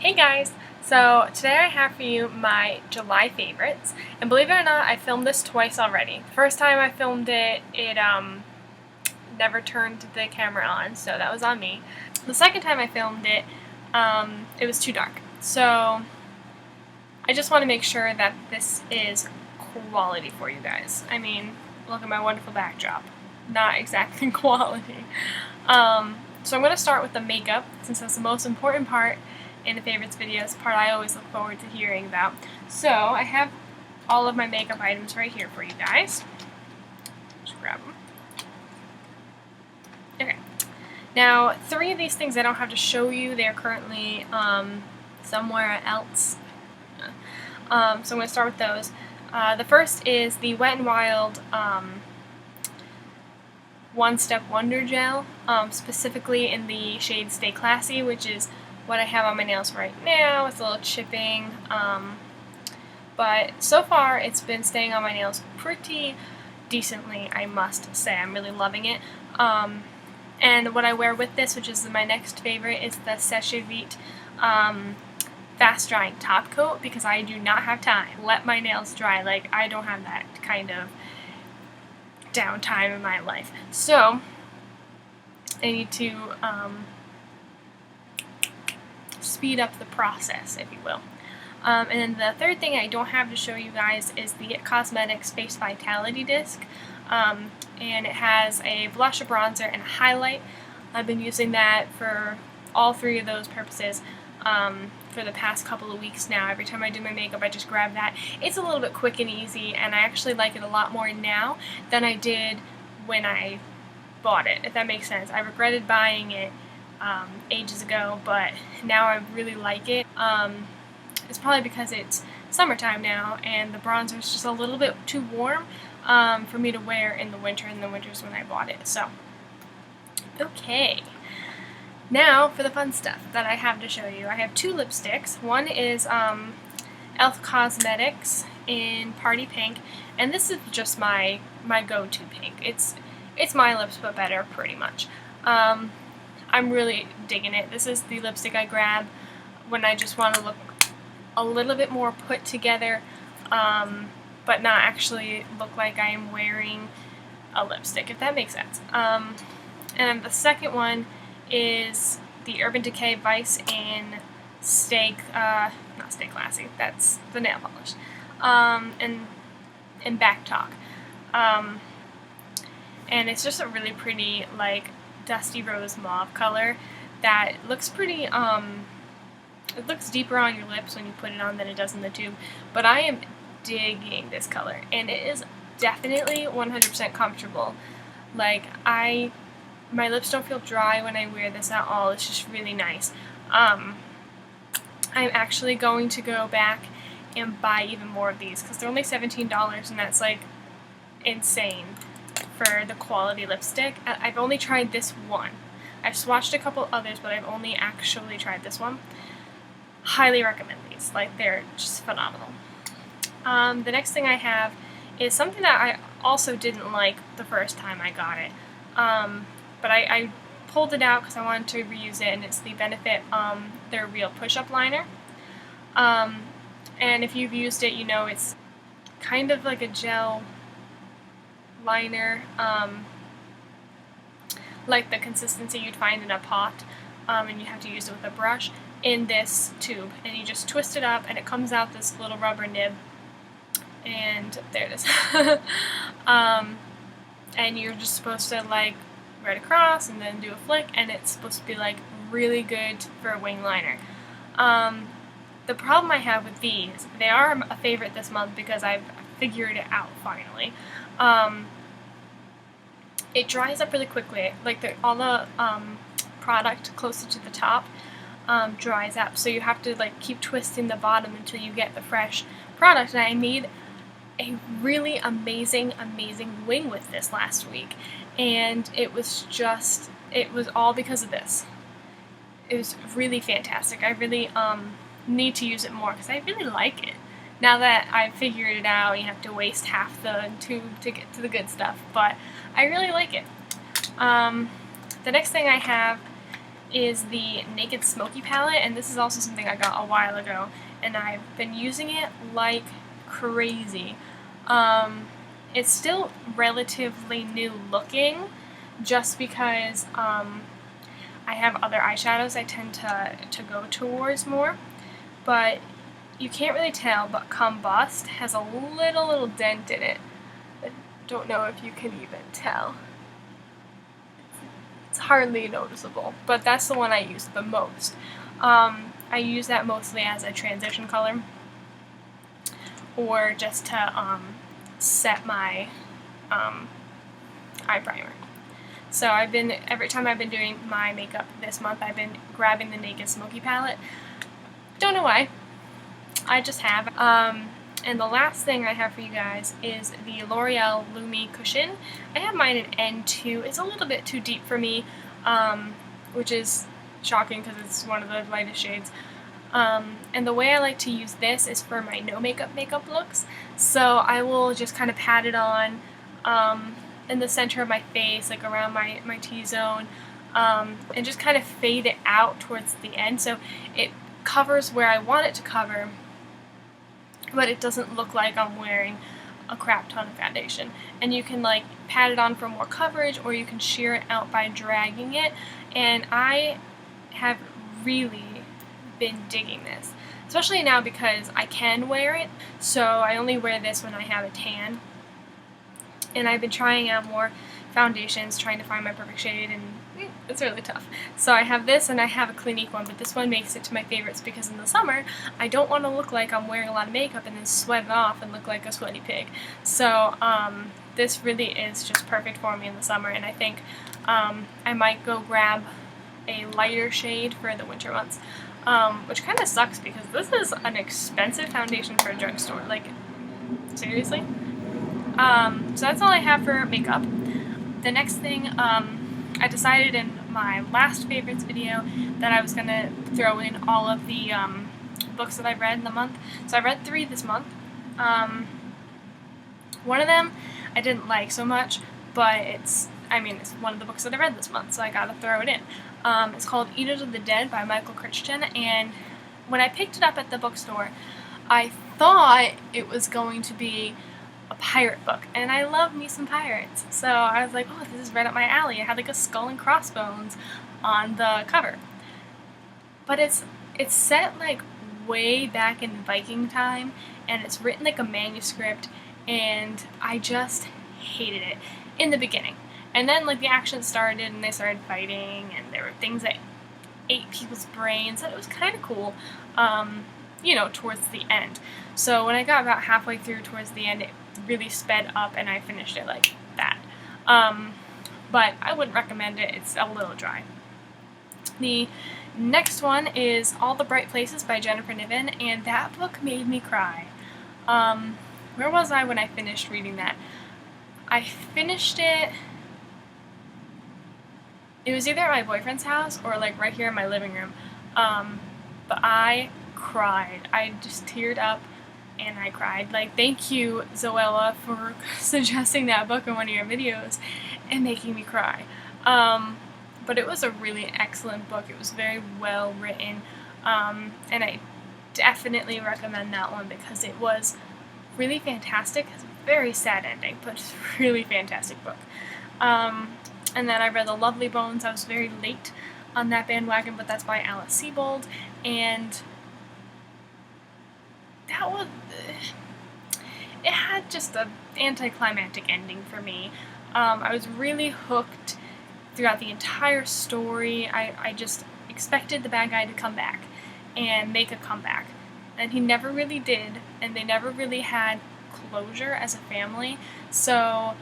Hey guys! So today I have for you my July favorites, and believe it or not, I filmed this twice already. The first time I filmed it, it never turned the camera on, so that was on me. The second time I filmed it, it was too dark. So I just want to make sure that this is quality for you guys. I mean, look at my wonderful backdrop. Not exactly quality. So I'm going to start with the makeup, since that's the most important part in the favorites videos, part I always look forward to hearing about. So I have all of my makeup items right here for you guys. Just grab them. Okay. Now, 3 of these things I don't have to show you. They're currently somewhere else. So I'm going to start with those. The first is the Wet n Wild One Step Wonder Gel, specifically in the shade Stay Classy, which is what I have on my nails right now. It's a little chipping, but so far it's been staying on my nails pretty decently, I must say. I'm really loving it. And what I wear with this, which is my next favorite, is the Seche Vite Fast Drying Top Coat, because I do not have time. Let my nails dry. Like, I don't have that kind of downtime in my life. So I need to speed up the process, if you will. And then the third thing I don't have to show you guys is the IT Cosmetics Face Vitality Disc. And it has a blush, a bronzer, and a highlight. I've been using that for all 3 of those purposes for the past couple of weeks now. Every time I do my makeup, I just grab that. It's a little bit quick and easy, and I actually like it a lot more now than I did when I bought it, if that makes sense. I regretted buying it ages ago, but now I really like it. It's probably because it's summertime now, and the bronzer is just a little bit too warm for me to wear in the winter, and the winter's when I bought it. So, okay. Now for the fun stuff that I have to show you. I have 2 lipsticks. One is IT Cosmetics in Party Pink, and this is just my go-to pink. It's my lips but better, pretty much. I'm really digging it. This is the lipstick I grab when I just want to look a little bit more put together, but not actually look like I am wearing a lipstick, if that makes sense. And the second one is the Urban Decay Vice in not Stay Classy, that's the nail polish, and Back Talk. And it's just a really pretty, like, dusty rose mauve color that looks pretty, it looks deeper on your lips when you put it on than it does in the tube, but I am digging this color, and it is definitely 100% comfortable. Like, my lips don't feel dry when I wear this at all. It's just really nice. I'm actually going to go back and buy even more of these, because they're only $17, and that's, like, insane for the quality lipstick. I've only tried this one. I've swatched a couple others, but I've only actually tried this one. Highly recommend these. Like, they're just phenomenal. The next thing I have is something that I also didn't like the first time I got it. But I pulled it out because I wanted to reuse it, and it's the Benefit their Real Push-Up Liner. And if you've used it, you know it's kind of like a gel liner, like the consistency you'd find in a pot, and you have to use it with a brush, in this tube, and you just twist it up and it comes out this little rubber nib, and there it is. And you're just supposed to, like, right across and then do a flick, and it's supposed to be, like, really good for a wing liner. The problem I have with these, they are a favorite this month because I've figured it out finally. It dries up really quickly. Like, all the product closer to the top dries up, so you have to, like, keep twisting the bottom until you get the fresh product. And I made a really amazing wing with this last week, and it was all because of this. It was really fantastic. I really need to use it more because I really like it. Now that I've figured it out, you have to waste half the tube to get to the good stuff, but I really like it. The next thing I have is the Naked Smoky palette, and this is also something I got a while ago, and I've been using it like crazy. It's still relatively new looking, just because I have other eyeshadows I tend to go towards more, but you can't really tell, but Combust has a little dent in it. I don't know if you can even tell. It's hardly noticeable, but that's the one I use the most. I use that mostly as a transition color, or just to set my eye primer. So every time I've been doing my makeup this month, I've been grabbing the Naked Smoky palette. Don't know why, I just have. And the last thing I have for you guys is the L'Oreal Lumi Cushion. I have mine in N2. It's a little bit too deep for me, which is shocking because it's one of the lightest shades. And the way I like to use this is for my no makeup looks. So I will just kind of pat it on in the center of my face, like around my T-zone, and just kind of fade it out towards the end so it covers where I want it to cover, but it doesn't look like I'm wearing a crap ton of foundation. And you can like pat it on for more coverage, or you can sheer it out by dragging it, and I have really been digging this, especially now because I can wear it. So I only wear this when I have a tan, and I've been trying out more foundations, trying to find my perfect shade, and it's really tough. So I have this and I have a Clinique one, but this one makes it to my favorites because in the summer I don't want to look like I'm wearing a lot of makeup and then sweat it off and look like a sweaty pig. So this really is just perfect for me in the summer, and I think I might go grab a lighter shade for the winter months, which kind of sucks because this is an expensive foundation for a drugstore, like seriously. So that's all I have for makeup. The next thing, I decided in my last favorites video that I was going to throw in all of the books that I've read in the month. So I read 3 this month. One of them I didn't like so much, but it's one of the books that I read this month, so I gotta throw it in. It's called Eaters of the Dead by Michael Crichton, and when I picked it up at the bookstore, I thought it was going to be a pirate book, and I love me some pirates. So I was like, oh, this is right up my alley. It had like a skull and crossbones on the cover. But it's set like way back in Viking time, and it's written like a manuscript, and I just hated it in the beginning. And then like the action started and they started fighting, and there were things that ate people's brains, and it was kind of cool, towards the end. So when I got about halfway through towards the end, it really sped up and I finished it like that. But I wouldn't recommend it. It's a little dry. The next one is All the Bright Places by Jennifer Niven, and that book made me cry. Where was I when I finished reading that? I finished it... It was either at my boyfriend's house or like right here in my living room. But I cried. I just teared up and I cried. Like, thank you, Zoella, for suggesting that book in one of your videos and making me cry. But it was a really excellent book. It was very well written, and I definitely recommend that one because it was really fantastic. It's a very sad ending, but it's a really fantastic book. And then I read The Lovely Bones. I was very late on that bandwagon, but that's by Alice Sebold, and that was... it had just an anticlimactic ending for me. I was really hooked throughout the entire story. I just expected the bad guy to come back and make a comeback, and he never really did, and they never really had closure as a family, so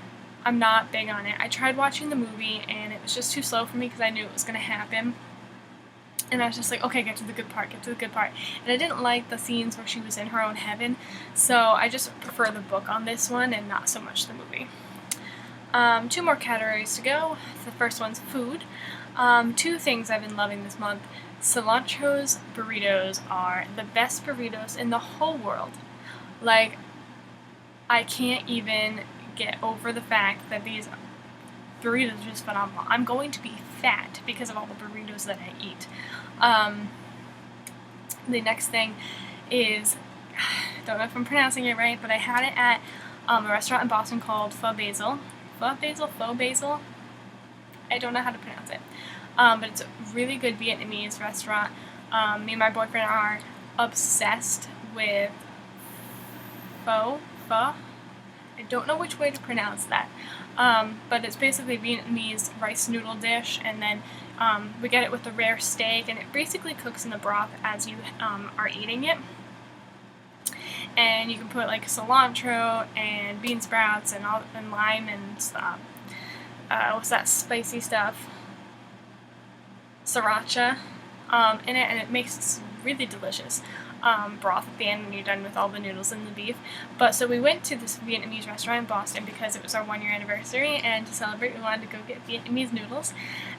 I'm not big on it. I tried watching the movie and it was just too slow for me because I knew it was going to happen, and I was just like, okay, get to the good part, and I didn't like the scenes where she was in her own heaven, so I just prefer the book on this one and not so much the movie. 2 more categories to go. The first one's food. 2 things I've been loving this month. Cilantro's burritos are the best burritos in the whole world. Like, I can't even get over the fact that these burritos are just phenomenal. I'm going to be fat because of all the burritos that I eat. The next thing is, I don't know if I'm pronouncing it right, but I had it at a restaurant in Boston called Pho Basil. Pho Basil? I don't know how to pronounce it. But it's a really good Vietnamese restaurant. Me and my boyfriend are obsessed with pho. I don't know which way to pronounce that. But it's basically Vietnamese rice noodle dish, and then we get it with a rare steak, and it basically cooks in the broth as you are eating it. And you can put like cilantro and bean sprouts and lime and what's that spicy stuff? Sriracha in it, and it makes this really delicious broth at the end when you're done with all the noodles and the beef. But so we went to this Vietnamese restaurant in Boston because it was our 1-year anniversary, and to celebrate we wanted to go get Vietnamese noodles.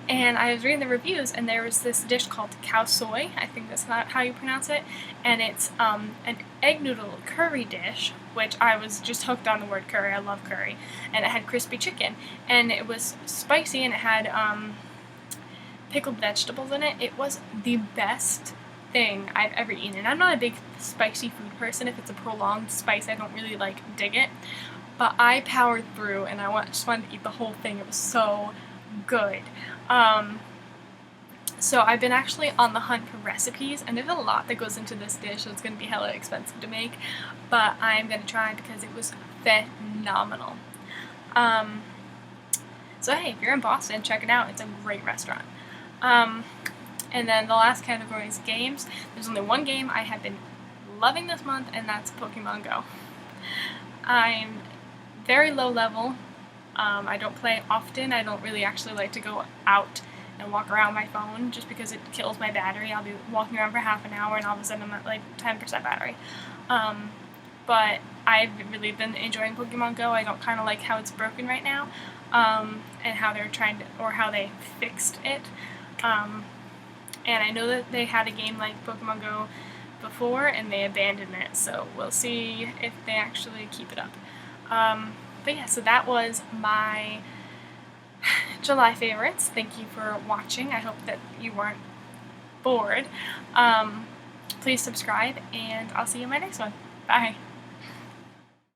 And I was reading the reviews, and there was this dish called khao soi, I think that's not how you pronounce it, and it's an egg noodle curry dish, which I was just hooked on the word curry. I love curry. And it had crispy chicken, and it was spicy, and it had pickled vegetables in it. It was the best thing I've ever eaten. I'm not a big spicy food person. If it's a prolonged spice, I don't really dig it. But I powered through, and I just wanted to eat the whole thing. It was so good. So I've been actually on the hunt for recipes, and there's a lot that goes into this dish, so it's going to be hella expensive to make, but I'm going to try because it was phenomenal. So hey, if you're in Boston, check it out. It's a great restaurant. And then the last category is games. There's only one game I have been loving this month, and that's Pokemon Go. I'm very low level. I don't play often. I don't really actually like to go out and walk around my phone just because it kills my battery. I'll be walking around for half an hour and all of a sudden I'm at like 10% battery. But I've really been enjoying Pokemon Go. I don't kind of like how it's broken right now, and how they're trying to, or how they fixed it. And I know that they had a game like Pokemon Go before and they abandoned it, so we'll see if they actually keep it up. But yeah, so that was my July favorites. Thank you for watching. I hope that you weren't bored. Please subscribe, and I'll see you in my next one. Bye.